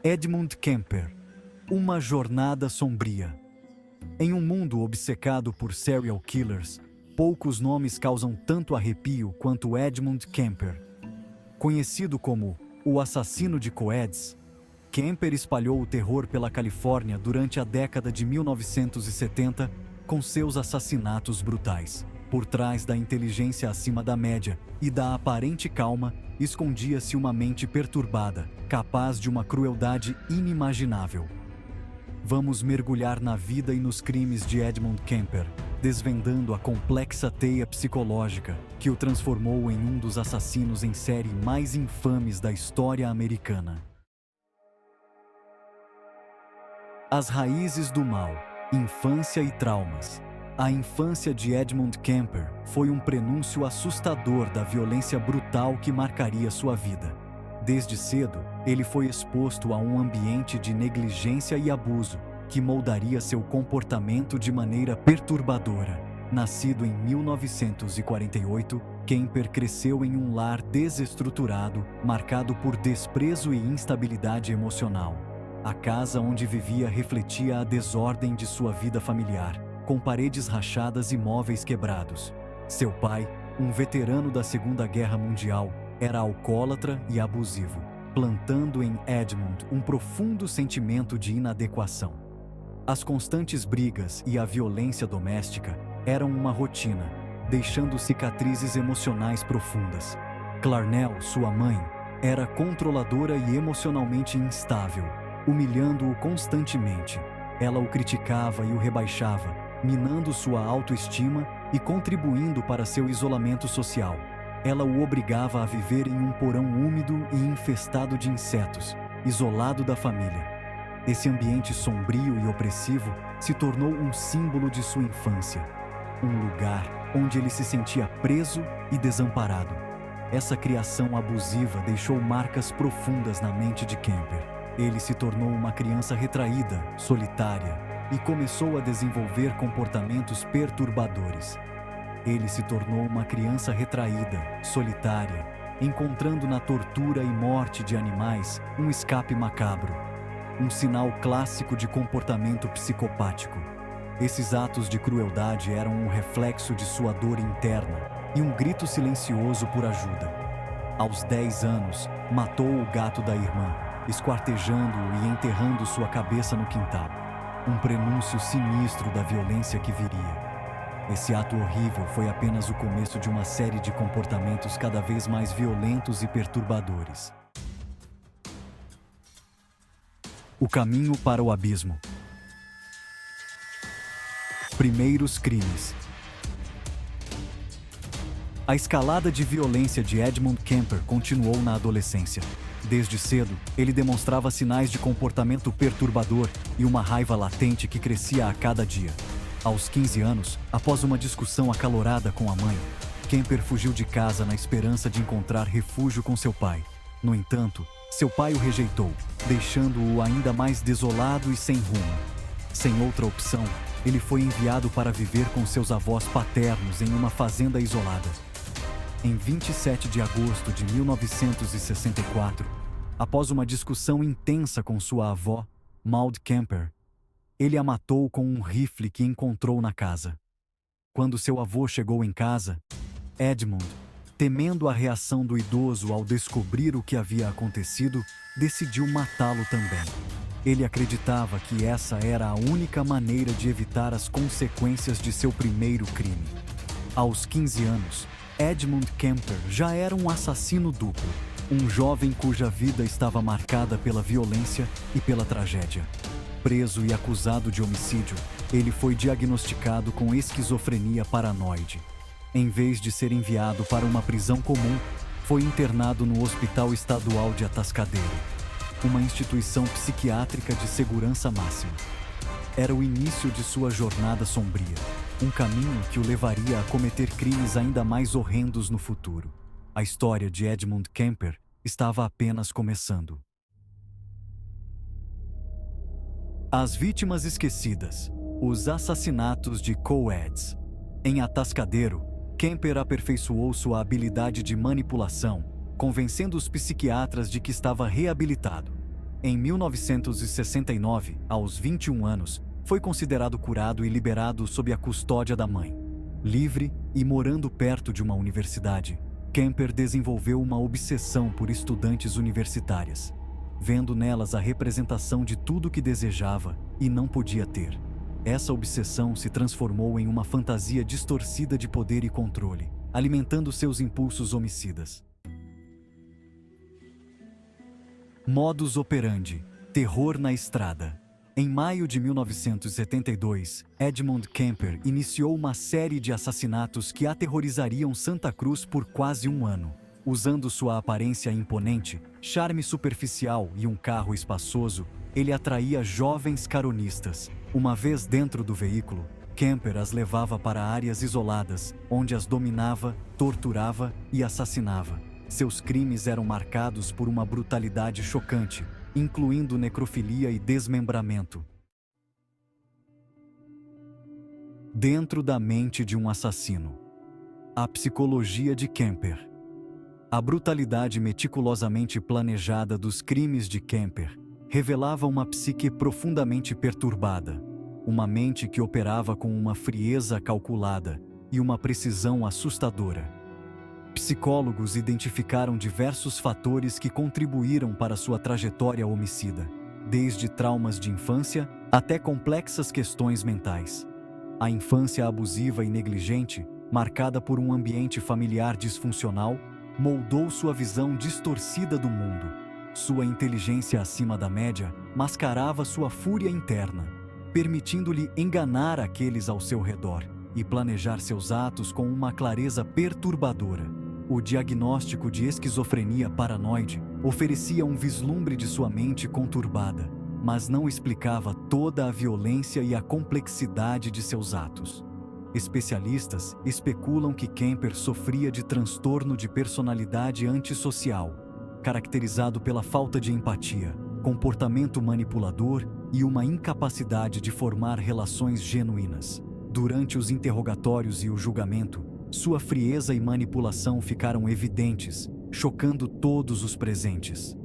Edmund Kemper. Uma jornada sombria. Em um mundo obcecado por serial killers, poucos nomes causam tanto arrepio quanto Edmund Kemper. Conhecido como o assassino de Coeds, Kemper espalhou o terror pela Califórnia durante a década de 1970 com seus assassinatos brutais. Por trás da inteligência acima da média e da aparente calma, escondia-se uma mente perturbada, capaz de uma crueldade inimaginável. Vamos mergulhar na vida e nos crimes de Edmund Kemper, desvendando a complexa teia psicológica que o transformou em um dos assassinos em série mais infames da história americana. As raízes do mal, infância e traumas. A infância de Edmund Kemper foi um prenúncio assustador da violência brutal que marcaria sua vida. Desde cedo, ele foi exposto a um ambiente de negligência e abuso, que moldaria seu comportamento de maneira perturbadora. Nascido em 1948, Kemper cresceu em um lar desestruturado, marcado por desprezo e instabilidade emocional. A casa onde vivia refletia a desordem de sua vida familiar, com paredes rachadas e móveis quebrados. Seu pai, um veterano da Segunda Guerra Mundial, era alcoólatra e abusivo, plantando em Edmund um profundo sentimento de inadequação. As constantes brigas e a violência doméstica eram uma rotina, deixando cicatrizes emocionais profundas. Clarnell, sua mãe, era controladora e emocionalmente instável, humilhando-o constantemente. Ela o criticava e o rebaixava, minando sua autoestima e contribuindo para seu isolamento social. Ela o obrigava a viver em um porão úmido e infestado de insetos, isolado da família. Esse ambiente sombrio e opressivo se tornou um símbolo de sua infância, um lugar onde ele se sentia preso e desamparado. Essa criação abusiva deixou marcas profundas na mente de Kemper. Ele se tornou uma criança retraída, solitária, e começou a desenvolver comportamentos perturbadores. Ele se tornou uma criança retraída, solitária, encontrando na tortura e morte de animais um escape macabro, um sinal clássico de comportamento psicopático. Esses atos de crueldade eram um reflexo de sua dor interna e um grito silencioso por ajuda. Aos 10 anos, matou o gato da irmã, esquartejando-o e enterrando sua cabeça no quintal. Um prenúncio sinistro da violência que viria. Esse ato horrível foi apenas o começo de uma série de comportamentos cada vez mais violentos e perturbadores. O caminho para o abismo. Primeiros crimes. A escalada de violência de Edmund Kemper continuou na adolescência. Desde cedo, ele demonstrava sinais de comportamento perturbador e uma raiva latente que crescia a cada dia. Aos 15 anos, após uma discussão acalorada com a mãe, Kemper fugiu de casa na esperança de encontrar refúgio com seu pai. No entanto, seu pai o rejeitou, deixando-o ainda mais desolado e sem rumo. Sem outra opção, ele foi enviado para viver com seus avós paternos em uma fazenda isolada. Em 27 de agosto de 1964, após uma discussão intensa com sua avó, Maud Kemper, ele a matou com um rifle que encontrou na casa. Quando seu avô chegou em casa, Edmund, temendo a reação do idoso ao descobrir o que havia acontecido, decidiu matá-lo também. Ele acreditava que essa era a única maneira de evitar as consequências de seu primeiro crime. Aos 15 anos, Edmund Kemper já era um assassino duplo, um jovem cuja vida estava marcada pela violência e pela tragédia. Preso e acusado de homicídio, ele foi diagnosticado com esquizofrenia paranoide. Em vez de ser enviado para uma prisão comum, foi internado no Hospital Estadual de Atascadero, uma instituição psiquiátrica de segurança máxima. Era o início de sua jornada sombria, um caminho que o levaria a cometer crimes ainda mais horrendos no futuro. A história de Edmund Kemper estava apenas começando. As vítimas esquecidas. Os assassinatos de Coeds. Em Atascadero, Kemper aperfeiçoou sua habilidade de manipulação, convencendo os psiquiatras de que estava reabilitado. Em 1969, aos 21 anos, foi considerado curado e liberado sob a custódia da mãe. Livre e morando perto de uma universidade, Kemper desenvolveu uma obsessão por estudantes universitárias, vendo nelas a representação de tudo que desejava e não podia ter. Essa obsessão se transformou em uma fantasia distorcida de poder e controle, alimentando seus impulsos homicidas. Modus operandi: terror na estrada. Em maio de 1972, Edmund Kemper iniciou uma série de assassinatos que aterrorizariam Santa Cruz por quase um ano. Usando sua aparência imponente, charme superficial e um carro espaçoso, ele atraía jovens caronistas. Uma vez dentro do veículo, Kemper as levava para áreas isoladas, onde as dominava, torturava e assassinava. Seus crimes eram marcados por uma brutalidade chocante, incluindo necrofilia e desmembramento. Dentro da mente de um assassino. A psicologia de Kemper. A brutalidade meticulosamente planejada dos crimes de Kemper revelava uma psique profundamente perturbada, uma mente que operava com uma frieza calculada e uma precisão assustadora. Psicólogos identificaram diversos fatores que contribuíram para sua trajetória homicida, desde traumas de infância até complexas questões mentais. A infância abusiva e negligente, marcada por um ambiente familiar disfuncional, moldou sua visão distorcida do mundo. Sua inteligência acima da média mascarava sua fúria interna, permitindo-lhe enganar aqueles ao seu redor e planejar seus atos com uma clareza perturbadora. O diagnóstico de esquizofrenia paranoide oferecia um vislumbre de sua mente conturbada, mas não explicava toda a violência e a complexidade de seus atos. Especialistas especulam que Kemper sofria de transtorno de personalidade antissocial, caracterizado pela falta de empatia, comportamento manipulador e uma incapacidade de formar relações genuínas. Durante os interrogatórios e o julgamento, sua frieza e manipulação ficaram evidentes, chocando todos os presentes.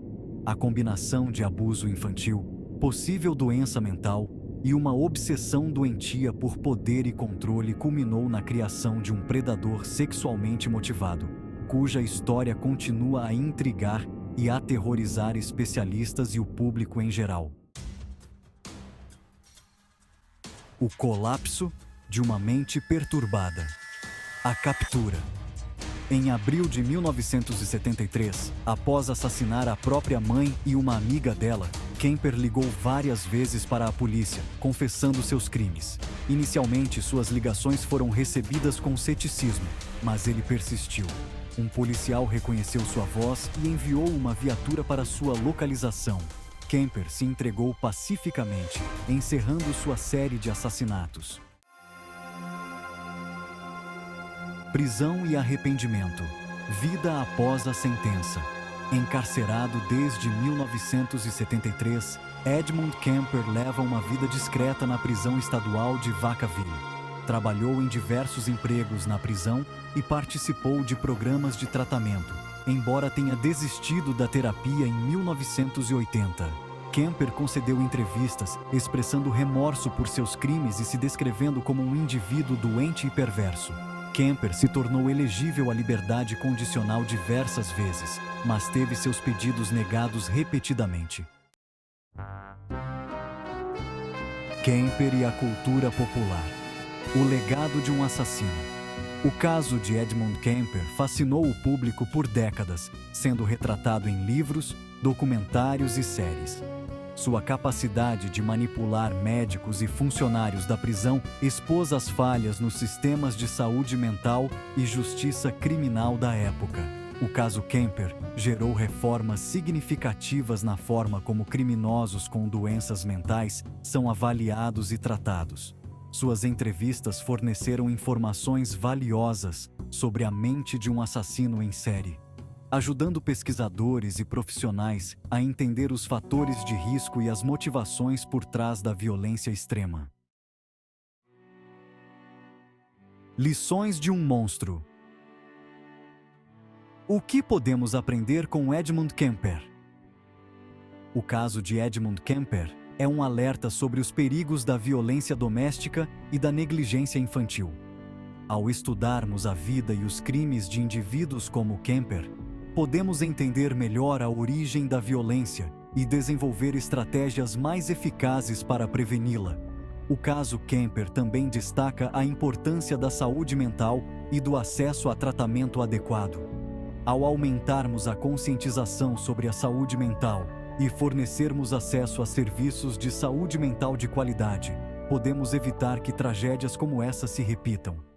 A combinação de abuso infantil, possível doença mental e uma obsessão doentia por poder e controle culminou na criação de um predador sexualmente motivado, cuja história continua a intrigar e aterrorizar especialistas e o público em geral. O colapso de uma mente perturbada. A captura. Em abril de 1973, após assassinar a própria mãe e uma amiga dela, Kemper ligou várias vezes para a polícia, confessando seus crimes. Inicialmente, suas ligações foram recebidas com ceticismo, mas ele persistiu. Um policial reconheceu sua voz e enviou uma viatura para sua localização. Kemper se entregou pacificamente, encerrando sua série de assassinatos. Prisão e arrependimento. Vida após a sentença. Encarcerado desde 1973, Edmund Kemper leva uma vida discreta na prisão estadual de Vacaville. Trabalhou em diversos empregos na prisão e participou de programas de tratamento, embora tenha desistido da terapia em 1980. Kemper concedeu entrevistas, expressando remorso por seus crimes e se descrevendo como um indivíduo doente e perverso. Kemper se tornou elegível à liberdade condicional diversas vezes, mas teve seus pedidos negados repetidamente. Kemper e a cultura popular. O legado de um assassino. O caso de Edmund Kemper fascinou o público por décadas, sendo retratado em livros, documentários e séries. Sua capacidade de manipular médicos e funcionários da prisão expôs as falhas nos sistemas de saúde mental e justiça criminal da época. O caso Kemper gerou reformas significativas na forma como criminosos com doenças mentais são avaliados e tratados. Suas entrevistas forneceram informações valiosas sobre a mente de um assassino em série, ajudando pesquisadores e profissionais a entender os fatores de risco e as motivações por trás da violência extrema. Lições de um monstro. O que podemos aprender com Edmund Kemper? O caso de Edmund Kemper é um alerta sobre os perigos da violência doméstica e da negligência infantil. Ao estudarmos a vida e os crimes de indivíduos como Kemper, podemos entender melhor a origem da violência e desenvolver estratégias mais eficazes para preveni-la. O caso Kemper também destaca a importância da saúde mental e do acesso a tratamento adequado. Ao aumentarmos a conscientização sobre a saúde mental e fornecermos acesso a serviços de saúde mental de qualidade, podemos evitar que tragédias como essa se repitam.